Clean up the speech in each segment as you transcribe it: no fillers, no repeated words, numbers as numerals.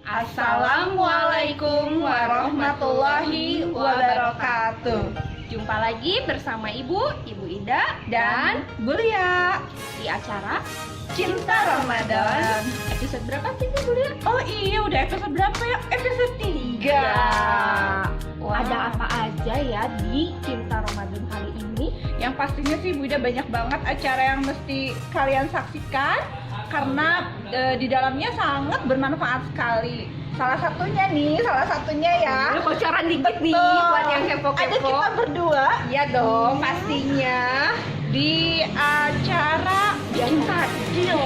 Assalamualaikum warahmatullahi wabarakatuh. Jumpa lagi bersama Ibu Ida Dan Bu Lia di acara Cinta Ramadan. episode berapa sih Bu Lia? Oh iya, udah episode berapa ya? Episode 3. Wah. Ada apa aja ya di Cinta Ramadan kali ini? Yang pastinya sih Bu Ida banyak banget acara yang mesti kalian saksikan karena di dalamnya sangat bermanfaat sekali. Salah satunya ya. Bocoran dikit nih Betul. buat yang kepo-kepo. Ada kita berdua. Iya dong, pastinya Di acara yang tajil.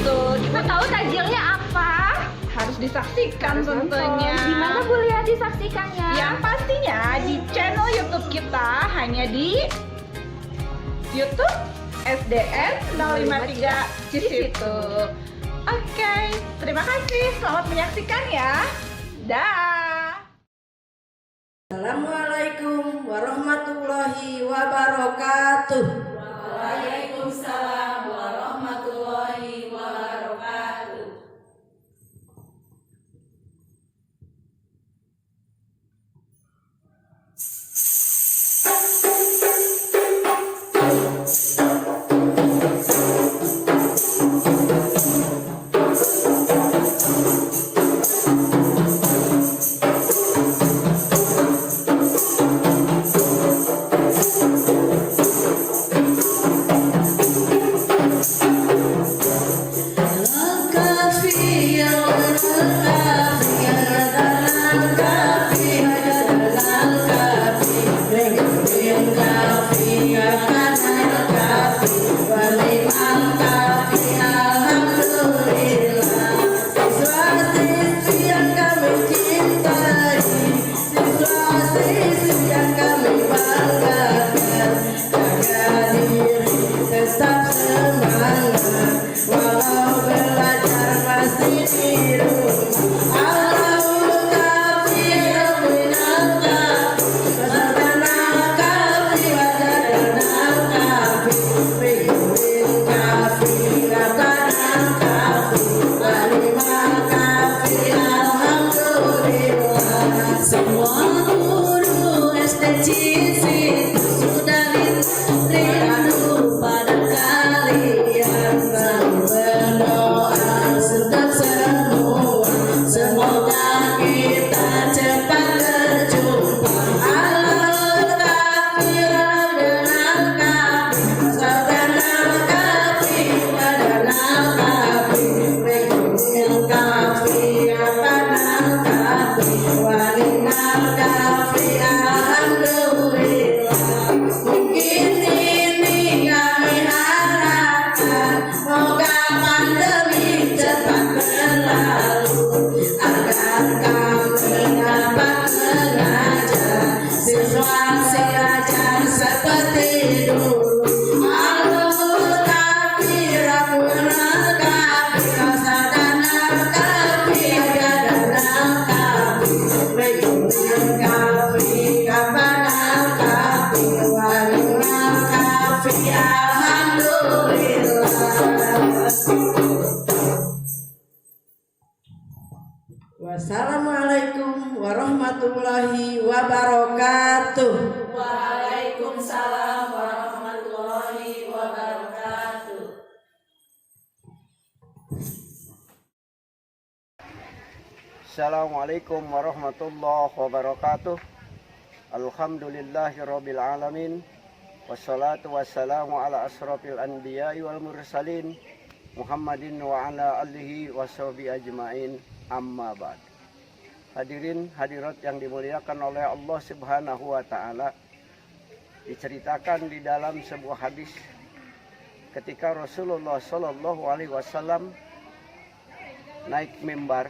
Tuh, Kita tahu tajilnya apa? harus disaksikan tentunya. Di mana Bu Lia disaksikannya? Yang pastinya di channel YouTube kita, hanya di YouTube SDN 053 Cisitu. Oke, terima kasih. Selamat menyaksikan ya. Dah. Assalamualaikum warahmatullahi wabarakatuh. Waalaikumsalam warahmatullahi wabarakatuh. Wassalamualaikum warahmatullahi wabarakatuh. Waalaikumsalam warahmatullahi wabarakatuh. Assalamualaikum warahmatullahi wabarakatuh. Alhamdulillahirabbil alamin. Wassalatu wassalamu ala asrofil anbiya'i wal mursalin Muhammadin wa ala alihi washabihi ajmain. Amma ba'd. Hadirin hadirat yang dimuliakan oleh Allah Subhanahu wa taala, diceritakan di dalam sebuah hadis ketika Rasulullah sallallahu alaihi wasallam naik mimbar,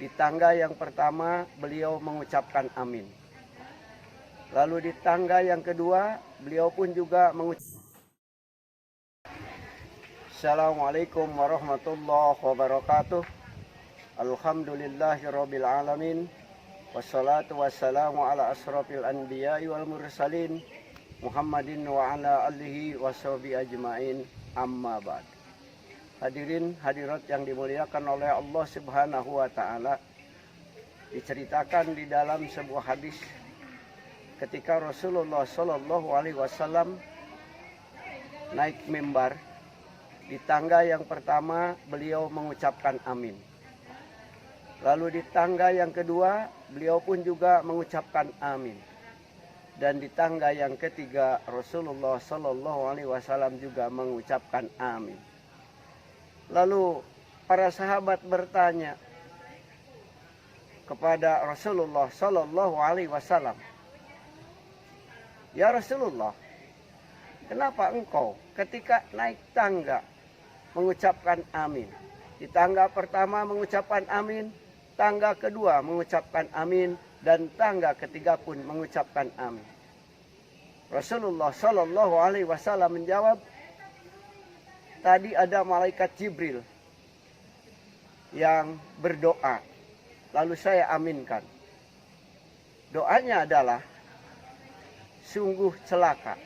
di tangga yang pertama beliau mengucapkan amin. Lalu di tangga yang kedua beliau pun juga mengucapkan Assalamualaikum warahmatullahi wabarakatuh. Alhamdulillahirabbil alamin. Wassalatu wassalamu ala asrofil anbiya'i wal mursalin Muhammadin wa ala alihi wa sahbihi ajma'in amma ba'd. Hadirin hadirat yang dimuliakan oleh Allah Subhanahu wa taala, diceritakan di dalam sebuah hadis ketika Rasulullah sallallahu alaihi wasallam naik mimbar, di tangga yang pertama beliau mengucapkan amin. Lalu di tangga yang kedua beliau pun juga mengucapkan amin. Dan di tangga yang ketiga Rasulullah sallallahu alaihi wasallam juga mengucapkan amin. Lalu para sahabat bertanya kepada Rasulullah sallallahu alaihi wasallam, "Ya Rasulullah, kenapa engkau ketika naik tangga mengucapkan amin? Di tangga pertama mengucapkan amin, tangga kedua mengucapkan amin, dan tangga ketiga pun mengucapkan amin." Rasulullah sallallahu alaihi wasallam menjawab, "Tadi ada malaikat Jibril yang berdoa, lalu saya aminkan. Doanya adalah, sungguh celaka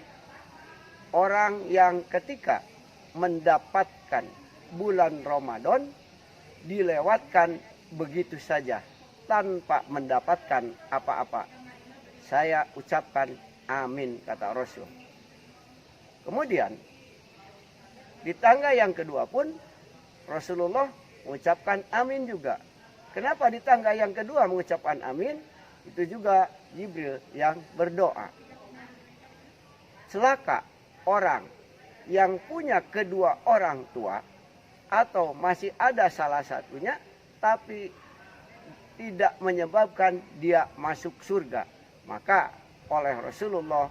orang yang ketika mendapatkan bulan Ramadan dilewatkan begitu saja tanpa mendapatkan apa-apa. Saya ucapkan amin," kata Rasul. Kemudian di tangga yang kedua pun Rasulullah mengucapkan amin juga. Kenapa di tangga yang kedua mengucapkan amin? Itu juga Jibril yang berdoa. Celaka orang yang punya kedua orang tua atau masih ada salah satunya tapi tidak menyebabkan dia masuk surga. Maka oleh Rasulullah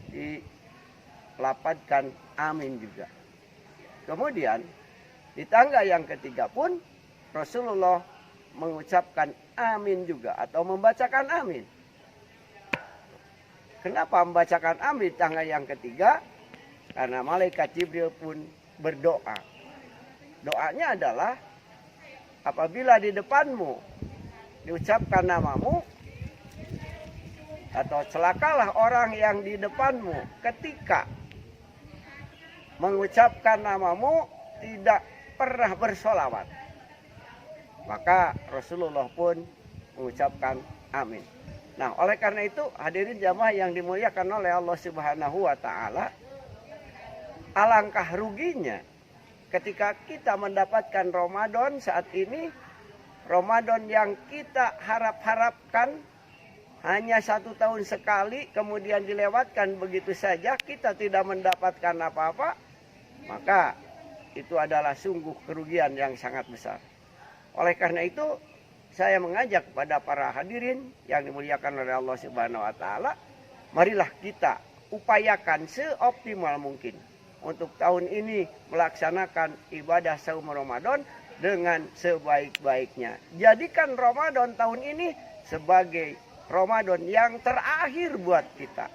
dilapatkan amin juga. Kemudian di tangga yang ketiga pun Rasulullah mengucapkan amin juga atau membacakan amin. Kenapa membacakan amin di tangga yang ketiga? Karena malaikat Jibril pun berdoa. Doanya adalah, apabila di depanmu diucapkan namamu, atau celakalah orang yang di depanmu ketika mengucapkan namamu tidak pernah bersolawat. Maka Rasulullah pun mengucapkan amin. Nah, oleh karena itu hadirin jamaah yang dimuliakan oleh Allah Subhanahu wa taala, alangkah ruginya ketika kita mendapatkan Ramadan saat ini, Ramadan yang kita harap-harapkan hanya 1 tahun sekali, kemudian dilewatkan begitu saja, kita tidak mendapatkan apa-apa, maka itu adalah sungguh kerugian yang sangat besar. Oleh karena itu, saya mengajak kepada para hadirin yang dimuliakan oleh Allah Subhanahu wa taala, marilah kita upayakan seoptimal mungkin untuk tahun ini melaksanakan ibadah saum Ramadan dengan sebaik-baiknya. Jadikan Ramadan tahun ini sebagai Ramadan yang terakhir buat kita.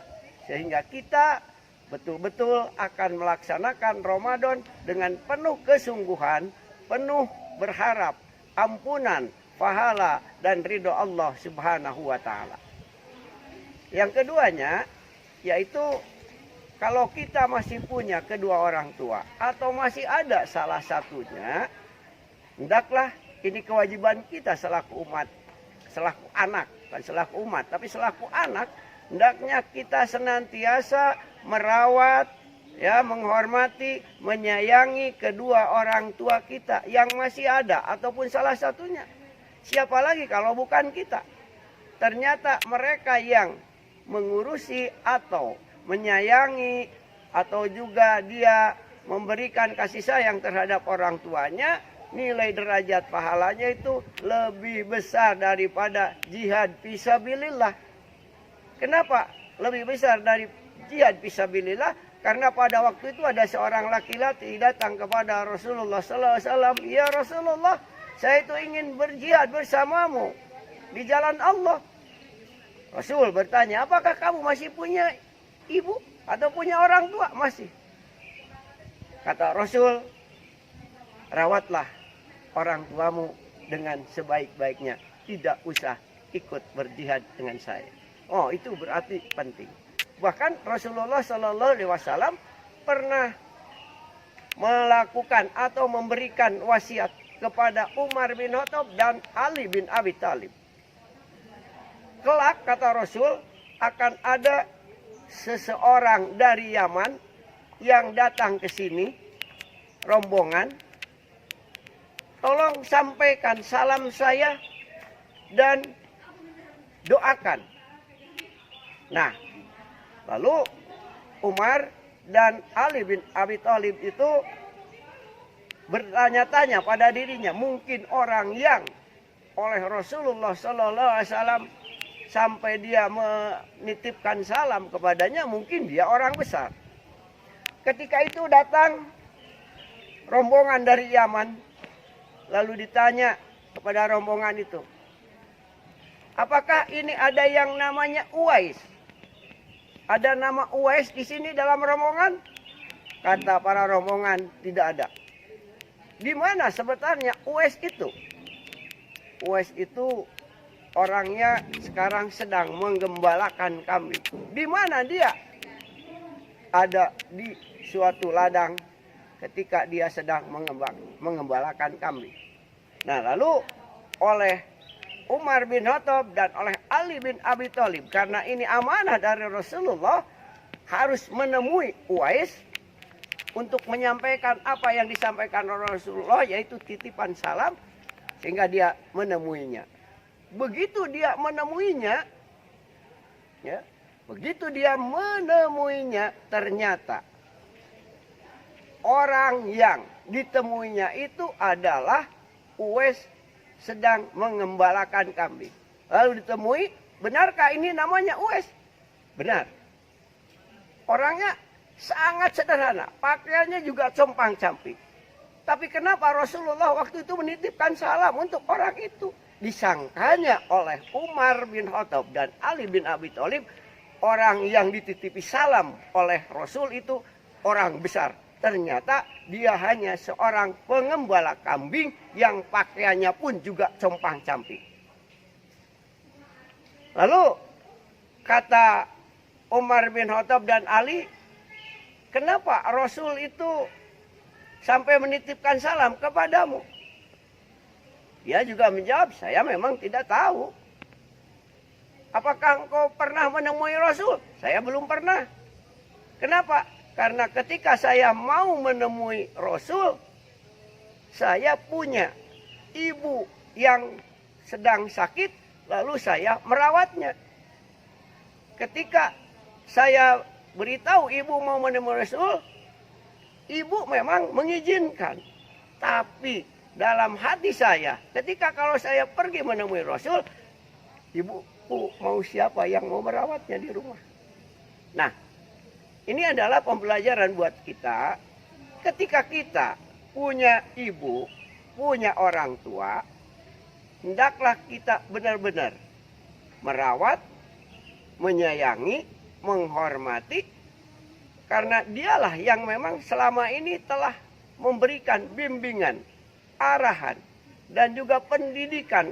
Sehingga kita betul-betul akan melaksanakan Ramadan dengan penuh kesungguhan, penuh berharap ampunan, pahala, dan ridho Allah Subhanahu wa taala. Yang keduanya, yaitu kalau kita masih punya kedua orang tua atau masih ada salah satunya, hendaklah ini kewajiban kita selaku umat, selaku anak, bukan selaku umat, tapi selaku anak, hendaknya kita senantiasa merawat, ya, menghormati, menyayangi kedua orang tua kita yang masih ada ataupun salah satunya. Siapa lagi kalau bukan kita? Ternyata mereka yang mengurusi atau menyayangi atau juga dia memberikan kasih sayang terhadap orang tuanya, nilai derajat pahalanya itu lebih besar daripada jihad fisabilillah. Kenapa lebih besar dari jihad fisabilillah? Karena pada waktu itu ada seorang laki-laki datang kepada Rasulullah SAW. "Ya Rasulullah, saya itu ingin berjihad bersamamu di jalan Allah." Rasul bertanya, "Apakah kamu masih punya ibu atau punya orang tua?" "Masih." Kata Rasul, "Rawatlah orang tuamu dengan sebaik-baiknya. Tidak usah ikut berjihad dengan saya. Oh, itu berarti penting. Bahkan Rasulullah Shallallahu Alaihi Wasallam pernah melakukan atau memberikan wasiat kepada Umar bin Khattab dan Ali bin Abi Thalib. Kelak kata Rasul akan ada seseorang dari Yaman yang datang ke sini, rombongan. Tolong sampaikan salam saya dan doakan. Nah, lalu Umar dan Ali bin Abi Thalib itu bertanya-tanya pada dirinya, mungkin orang yang oleh Rasulullah Sallallahu Alaihi Wasallam sampai dia menitipkan salam kepadanya, mungkin dia orang besar. Ketika itu datang rombongan dari Yaman, lalu ditanya kepada rombongan itu, apakah ini ada yang namanya Uwais? Ada nama Uwais di sini dalam rombongan? Kata para rombongan, tidak ada. Di mana sebenarnya Uwais itu? Uwais itu orangnya sekarang sedang menggembalakan kambing. Di mana dia? Ada di suatu ladang ketika dia sedang mengembalakan kambing. Nah, lalu oleh Umar bin Khattab dan oleh Ali bin Abi Thalib, karena ini amanah dari Rasulullah, harus menemui Uwais untuk menyampaikan apa yang disampaikan Rasulullah, yaitu titipan salam, sehingga dia menemuinya. Begitu dia menemuinya, ya, ternyata orang yang ditemuinya itu adalah Uwais sedang mengembalakan kambing. Lalu ditemui, benarkah ini namanya Uwais? Benar. Orangnya sangat sederhana, pakaiannya juga compang-camping. Tapi kenapa Rasulullah waktu itu menitipkan salam untuk orang itu? Disangkanya oleh Umar bin Khattab dan Ali bin Abi Thalib, orang yang dititipi salam oleh Rasul itu orang besar. Ternyata dia hanya seorang pengembala kambing yang pakaiannya pun juga compang-camping. Lalu kata Umar bin Khattab dan Ali, kenapa Rasul itu sampai menitipkan salam kepadamu? Dia juga menjawab, saya memang tidak tahu. Apakah engkau pernah menemui Rasul? Saya belum pernah. Kenapa? Karena ketika saya mau menemui Rasul, saya punya ibu yang sedang sakit, lalu saya merawatnya. Ketika saya beritahu ibu mau menemui Rasul, ibu memang mengizinkan. Tapi dalam hati saya, ketika kalau saya pergi menemui Rasul, ibuku mau siapa yang mau merawatnya di rumah? Nah, ini adalah pembelajaran buat kita. Ketika kita punya ibu, punya orang tua, hendaklah kita benar-benar merawat, menyayangi, menghormati, karena dialah yang memang selama ini telah memberikan bimbingan, arahan, dan juga pendidikan,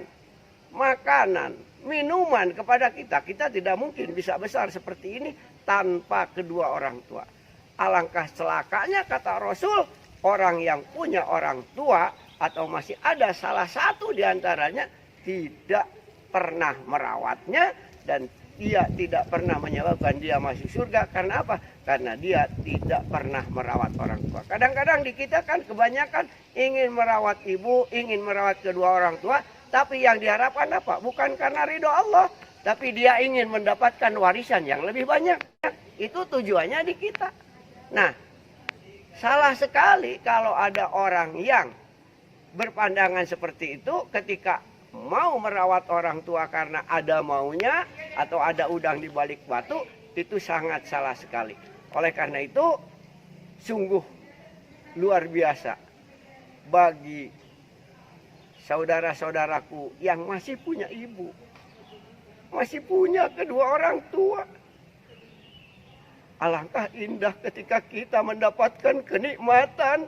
makanan, minuman kepada kita. Kita tidak mungkin bisa besar seperti ini tanpa kedua orang tua. Alangkah celakanya kata Rasul, orang yang punya orang tua atau masih ada salah satu di antaranya tidak pernah merawatnya, dan dia tidak pernah menyebabkan dia masuk surga. Karena apa? Karena dia tidak pernah merawat orang tua. Kadang-kadang di kita kan kebanyakan ingin merawat ibu, ingin merawat kedua orang tua, tapi yang diharapkan apa? Bukan karena ridho Allah, tapi dia ingin mendapatkan warisan yang lebih banyak. Itu tujuannya di kita. Nah, salah sekali kalau ada orang yang berpandangan seperti itu ketika mau merawat orang tua karena ada maunya atau ada udang di balik batu, itu sangat salah sekali. Oleh karena itu, sungguh luar biasa bagi saudara-saudaraku yang masih punya ibu, masih punya kedua orang tua. Alangkah indah ketika kita mendapatkan kenikmatan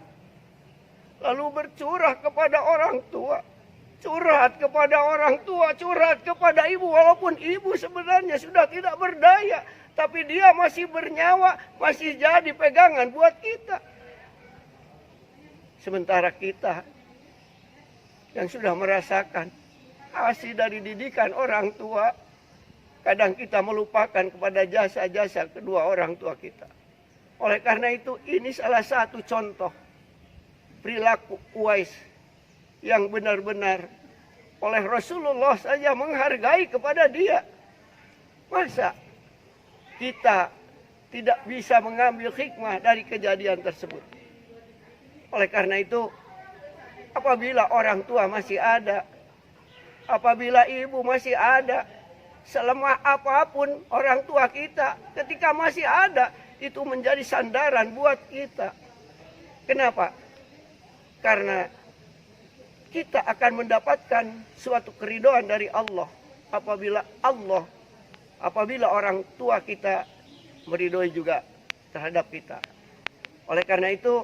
lalu bercurah kepada orang tua. curhat kepada orang tua, curhat kepada ibu, walaupun ibu sebenarnya sudah tidak berdaya, tapi dia masih bernyawa, masih jadi pegangan buat kita. Sementara kita yang sudah merasakan hasil dari didikan orang tua, kadang kita melupakan kepada jasa-jasa kedua orang tua kita. Oleh karena itu, ini salah satu contoh perilaku Uwais yang benar-benar oleh Rasulullah saja menghargai kepada dia. Masa kita tidak bisa mengambil hikmah dari kejadian tersebut? Oleh karena itu, apabila orang tua masih ada, apabila ibu masih ada, selemah apapun orang tua kita, ketika masih ada, itu menjadi sandaran buat kita. Kenapa? Karena kita akan mendapatkan suatu keridhaan dari Allah apabila orang tua kita meridhoi juga terhadap kita. Oleh karena itu,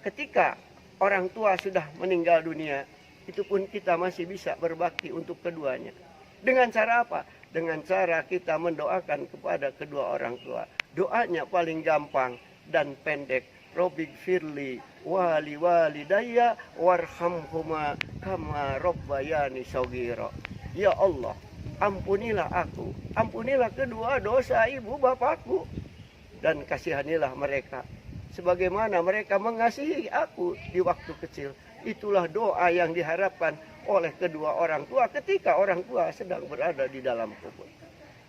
ketika orang tua sudah meninggal dunia, itu pun kita masih bisa berbakti untuk keduanya. Dengan cara apa? Dengan cara kita mendoakan kepada kedua orang tua. Doanya paling gampang dan pendek. Robbik firli wali walidayya warhamhuma kama rabbayani shaghira. Ya Allah, ampunilah aku, ampunilah kedua dosa ibu bapakku, dan kasihanilah mereka sebagaimana mereka mengasihi aku di waktu kecil. Itulah doa yang diharapkan oleh kedua orang tua ketika orang tua sedang berada di dalam kubur.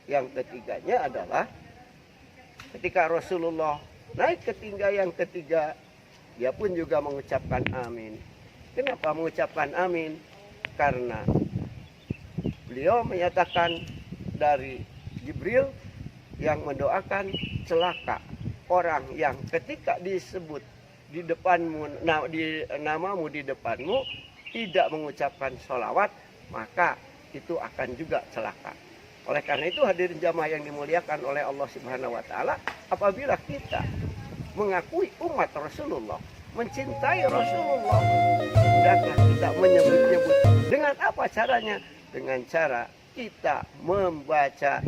Yang ketiganya adalah ketika Rasulullah naik ke tingkat yang ketiga, dia pun juga mengucapkan amin. Kenapa mengucapkan amin? Karena beliau menyatakan dari Jibril yang mendoakan celaka orang yang ketika disebut di depanmu, namamu di depanmu, tidak mengucapkan sholawat, maka itu akan juga celaka. Oleh karena itu, hadirin jamaah yang dimuliakan oleh Allah Subhanahu wa taala, apabila kita mengakui umat Rasulullah, mencintai Rasulullah, hendaklah kita menyebut-nyebut. Dengan apa caranya? Dengan cara kita membaca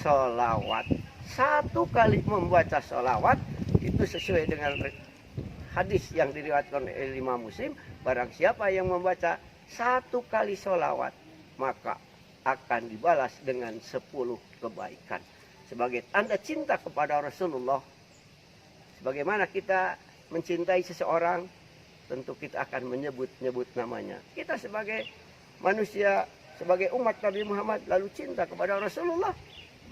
sholawat. Satu kali membaca sholawat itu sesuai dengan hadis yang diriwayatkan oleh Imam Muslim. Barang siapa yang membaca satu kali sholawat, maka akan dibalas dengan 10 kebaikan. Sebagai tanda cinta kepada Rasulullah, sebagaimana kita mencintai seseorang, tentu kita akan menyebut-nyebut namanya. Kita sebagai manusia, sebagai umat Nabi Muhammad lalu cinta kepada Rasulullah,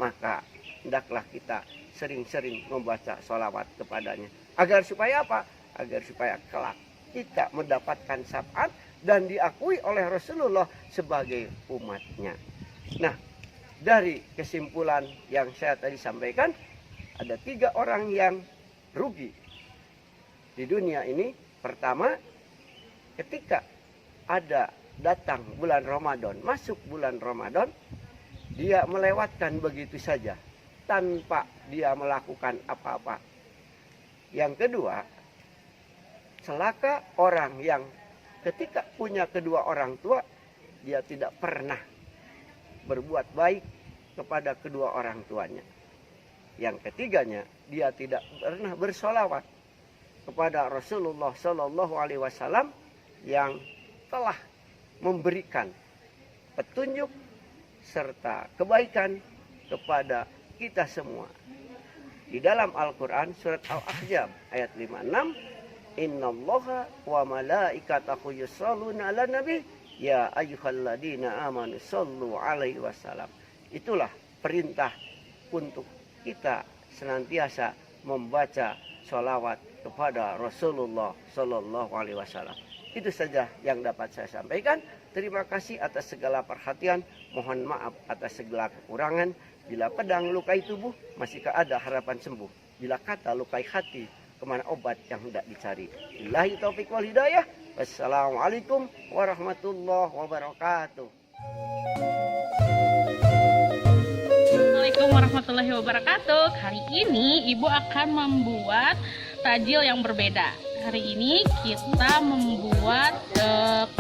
maka hendaklah kita sering-sering membaca sholawat kepadanya. Agar supaya apa? Agar supaya kelak kita mendapatkan syafaat dan diakui oleh Rasulullah sebagai umatnya. Nah, dari kesimpulan yang saya tadi sampaikan, ada 3 orang yang rugi di dunia ini. Pertama, ketika ada datang bulan Ramadan, masuk bulan Ramadan, dia melewatkan begitu saja tanpa dia melakukan apa-apa. Yang kedua, celaka orang yang ketika punya kedua orang tua, dia tidak pernah berbuat baik kepada kedua orang tuanya. Yang ketiganya, dia tidak pernah bersolawat kepada Rasulullah Shallallahu Alaihi Wasallam yang telah memberikan petunjuk serta kebaikan kepada kita semua. Di dalam Al-Quran surat Al-Ahzab ayat 56, Innallaha wa malaikatahu yusholluna ala nabi ya ayyuhalladzina amanu shollu alaihi wasallam. Itulah perintah untuk kita senantiasa membaca sholawat kepada Rasulullah Shallallahu Alaihi Wasallam. Itu saja yang dapat saya sampaikan. Terima kasih atas segala perhatian. Mohon maaf atas segala kekurangan. Bila pedang lukai tubuh, masihkah ada harapan sembuh? Bila kata lukai hati, kemana obat yang hendak dicari? Billahi taufiq wal hidayah. Wassalamualaikum warahmatullahi wabarakatuh. Assalamualaikum warahmatullahi wabarakatuh. Kali ini Ibu akan membuat tajil yang berbeda. Hari ini kita membuat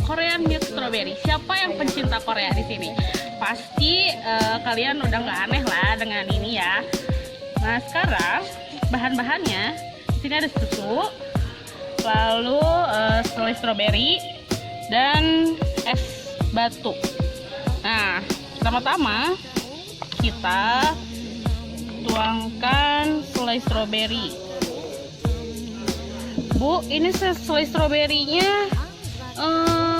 Korean milk strawberry. Siapa yang pencinta Korea di sini? Pasti kalian udah nggak aneh lah dengan ini ya. Nah sekarang bahan-bahannya di sini ada susu, lalu selai strawberry dan es batu. Nah pertama-tama kita tuangkan selai strawberry. Bu, ini selai stroberinya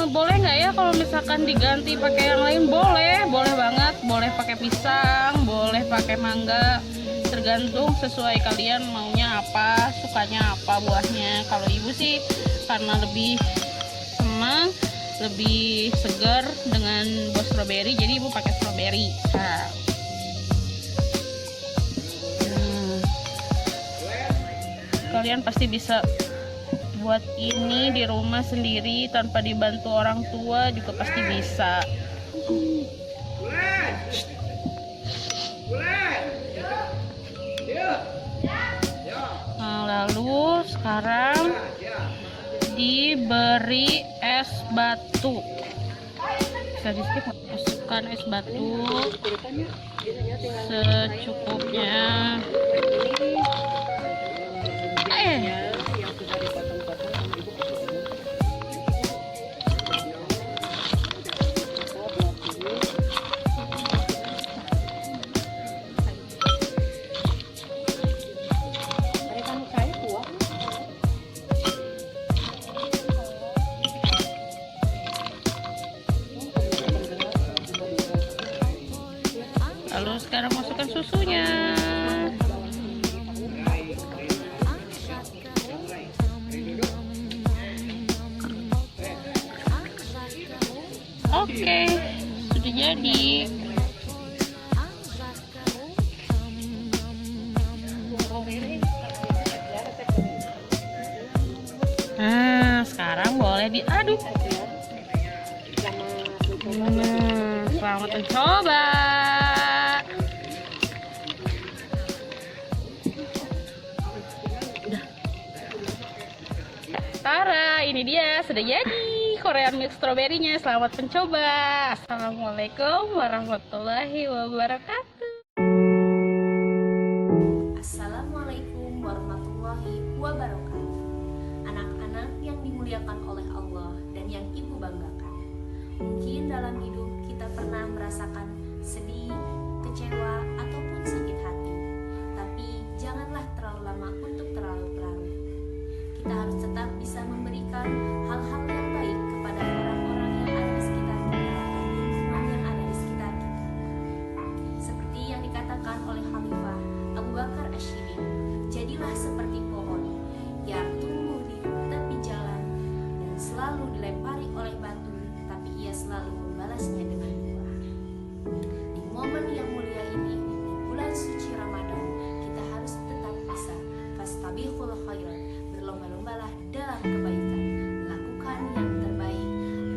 boleh nggak ya kalau misalkan diganti pakai yang lain? Boleh banget. Boleh pakai pisang, boleh pakai mangga, tergantung sesuai kalian maunya apa, sukanya apa buahnya. Kalau ibu sih karena lebih senang, lebih segar dengan buah stroberi, jadi ibu pakai stroberi. Nah. Kalian pasti bisa buat ini di rumah sendiri tanpa dibantu orang tua juga pasti bisa. Nah, lalu sekarang diberi es batu. Bisa di skip, masukkan es batu secukupnya. Lalu sekarang masukkan susunya. Oke, sudah jadi. Nah, sekarang boleh diaduk. Selamat mencoba. Tara, ini dia sudah jadi Korean milk strawberry-nya. Selamat mencoba. Assalamualaikum warahmatullahi wabarakatuh. Assalamualaikum warahmatullahi wabarakatuh. Anak-anak yang dimuliakan oleh Allah dan yang ibu banggakan. Mungkin dalam hidup kita pernah merasakan sedih, kecewa, ataupun sakit hati. Tapi janganlah terlalu lama untuk terlalu larut. Kita harus tetap bisa memberikan hal-hal yang baik kepada orang-orang yang ada di sekitar kita atau lingkungan yang ada di sekitar kita. Seperti yang dikatakan oleh Khalifah Abu Bakar Ash-Shibli, jadilah seperti pohon yang tumbuh di tepi jalan dan selalu dilempari oleh batu, tapi ia selalu membalasnya dengan buah. Di momen yang mulia ini, di bulan suci Ramadan, kita harus tetap bisa fastabiqul khairat, berlomba-lombalah dalam kebaikan, lakukan yang terbaik,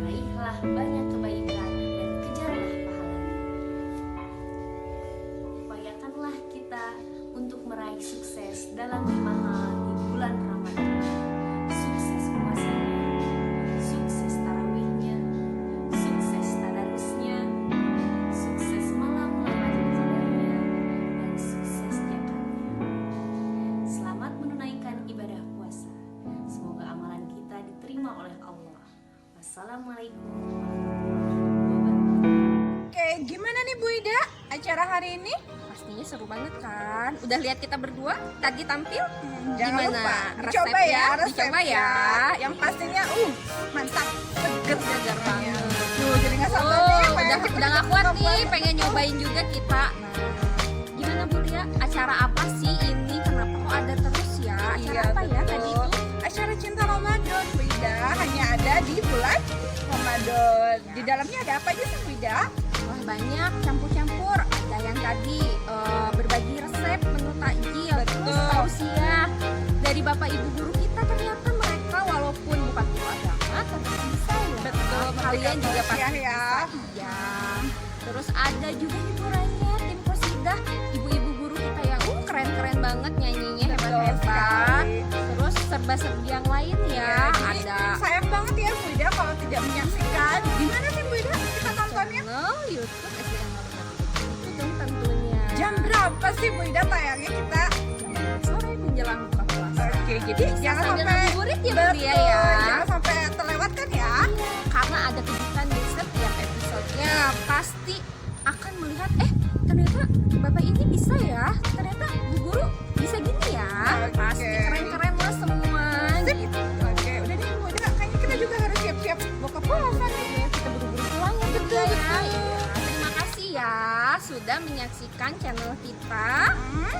raihlah banyak kebaikan dan kejarlah pahalanya. Upayakanlah kita untuk meraih sukses dalam 5 hal di bulan Ramadan. Sukses puasanya, sukses tarawihnya, sukses tadarusnya, sukses malam Lailatul Qadarnya, dan sukses zakatnya. Selamat menunaikan ibadah puasa. Semoga amalan kita diterima oleh Allah. Wassalamualaikum warahmatullahi wabarakatuh. Oke, gimana nih Bu Ida acara hari ini? Pastinya seru banget kan? Udah lihat kita berdua tadi tampil? Jangan Gimana lupa resepnya? dicoba ya, Dicoba ya. Yang pastinya mantap, seger banget. Tuh, jadi nggak sabar nih. Udah gak kuat nih, pengen nyobain juga kita. Gimana Bu Lia? Acara apa sih ini? Kenapa kok ada terus ya? Acara apa ya tadi itu? Acara Cinta Ramadan Bu Ida, hanya ada di bulan Ramadan. Di dalamnya ada apa aja sih Bu Ida? Wah banyak, campur-campur. Ada yang tadi berbagi resep menu takjil, terus tausiah dari bapak ibu guru kita. Ternyata mereka walaupun bukan guru agama tapi bisa ya. Betul, Kalian juga pasti ya. bisa. Ya. Terus ada juga hiburannya tim Qasidah, ibu-ibu guru kita yang keren-keren banget nyanyinya, Betul hebat-hebat. sekali. Terus serba-serbi yang lain ya. Jadi Ada sayang banget ya Bu Ida kalau tidak menyaksikan. Gimana sih Bu Ida kita nontonnya? channel YouTube SDN itu dong tentunya. Jam berapa sih Bu Ida tayangnya kita? Sore menjelang buka puasa. Oke, jadi jangan Sambil sampai ngabuburit ya Bu betul, Dia ya. jangan sampai terlewatkan ya. Karena ada kejutan di setiap episodenya. Pasti akan melihat ternyata Bapak ini bisa ya. Ternyata Bu Guru bisa gini ya. Oke. Pasti keren-keren lah semua. Sip. Gitu. Oke, udah deh Bu Ida, kayaknya kita juga harus siap-siap buka puasa nih. Kita buru-buru pulang ya Bu Dia ya. Iya. Terima kasih ya sudah menyaksikan channel kita.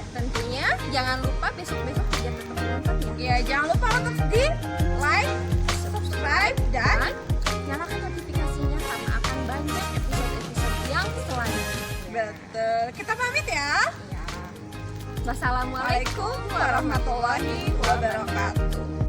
Tentunya jangan lupa besok-besok juga tetap nonton ya. Ya, jangan lupa untuk di like, subscribe, dan Dan nyalakan notifikasinya karena akan banyak episode-episode yang selanjutnya. betul. Kita pamit ya. Ya. Wassalamualaikum Waalaikumsalam warahmatullahi wabarakatuh.